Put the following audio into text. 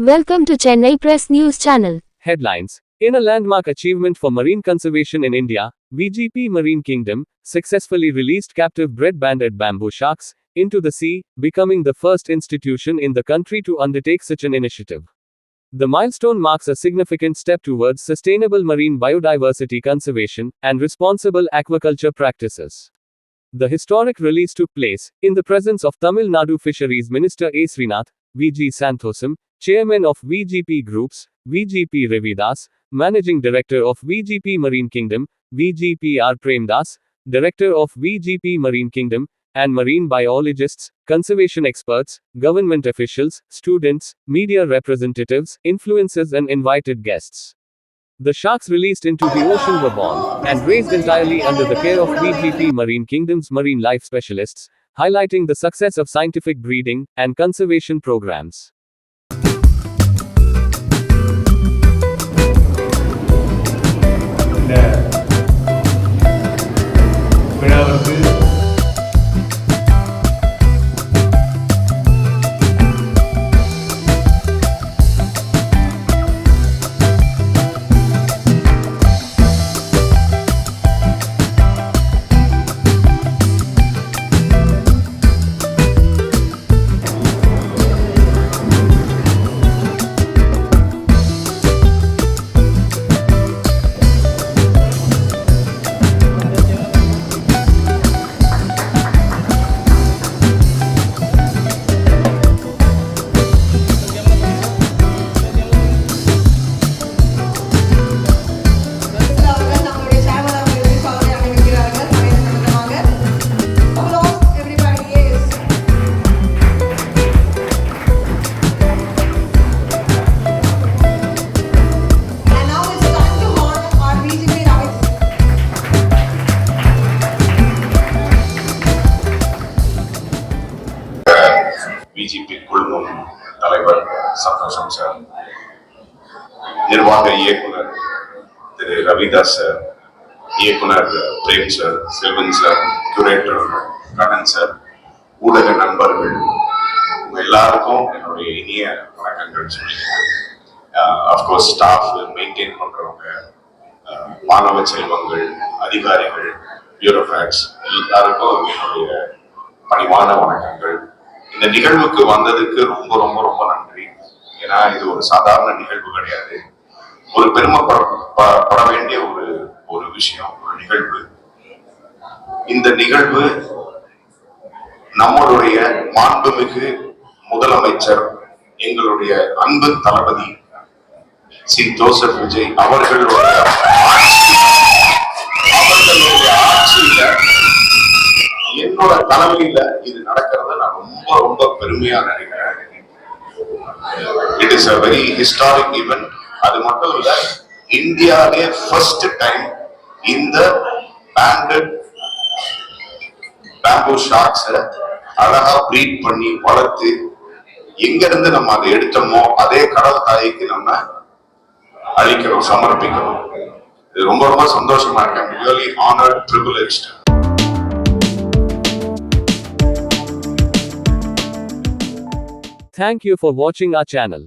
Welcome to Chennai Press News Channel. Headlines. In a landmark achievement for marine conservation in India, VGP Marine Kingdom successfully released captive bread-banded bamboo sharks into the sea, becoming the first institution in the country to undertake such an initiative. The milestone marks a significant step towards sustainable marine biodiversity conservation and responsible aquaculture practices. The historic release took place in the presence of Tamil Nadu Fisheries Minister A. Srinath, VG Santhosam, Chairman of VGP Groups, VGP Ravidas, Managing Director of VGP Marine Kingdom, VGP R. Premdas, Director of VGP Marine Kingdom, and marine biologists, conservation experts, government officials, students, media representatives, influencers, and invited guests. The sharks released into the ocean were born and raised entirely under the care of VGP Marine Kingdom's marine life specialists, highlighting the success of scientific breeding and conservation programs. VGP குழுமம் தலைவர் Santhosham sir, நிர்வாக இயக்குனர் Thiru Ravidas sir, இயக்குனர் Prem sir, Selvan sir, curator Kannan sir, ஊடக நண்பர்கள் உங்க எல்லாருக்கும் என்னுடைய இனிய வணக்கங்கள் சொல்லிக்கிறேன். அஃப்கோர்ஸ் ஸ்டாஃப் மெயின்டைன் பண்றவங்க, மாணவ செல்வங்கள், அதிகாரிகள், பியூரோக்ராட்ஸ் எல்லாருக்கும் என்னுடைய பணிவான வணக்கங்கள். இந்த நிகழ்வுக்கு வந்ததுக்கு ரொம்ப ரொம்ப ரொம்ப நன்றி. ஏன்னா இது ஒரு சாதாரண நிகழ்வு கிடையாது, ஒரு பெருமைப்பட வேண்டிய ஒரு விஷயம், ஒரு நிகழ்வு. இந்த நிகழ்வு நம்மளுடைய மாண்புமிகு முதலமைச்சர், எங்களுடைய அன்பு தளபதி சி. ஜோசப் விஜய் அவர்களுடைய ஆட்சியில, என்னோட தலைமையில இது நடக்கிறத நான் ரொம்ப ரொம்ப பெருமையா நினைக்கிறேன். It is a very historic event. அது மட்டும் இல்ல, இந்தியாவிலே ஃபர்ஸ்ட் டைம் இந்த banded bamboo sharks அழகா ப்ரீட் பண்ணி வளர்த்து எங்க இருந்து நம்ம அதை எடுத்தோமோ அதே கடல் தாய்க்கு நம்ம அளிக்கிறோம், சமர்ப்பிக்கிறோம். இது ரொம்ப ரொம்ப சந்தோஷமா இருக்கு. I'm really honored, privileged. Thank you for watching our channel.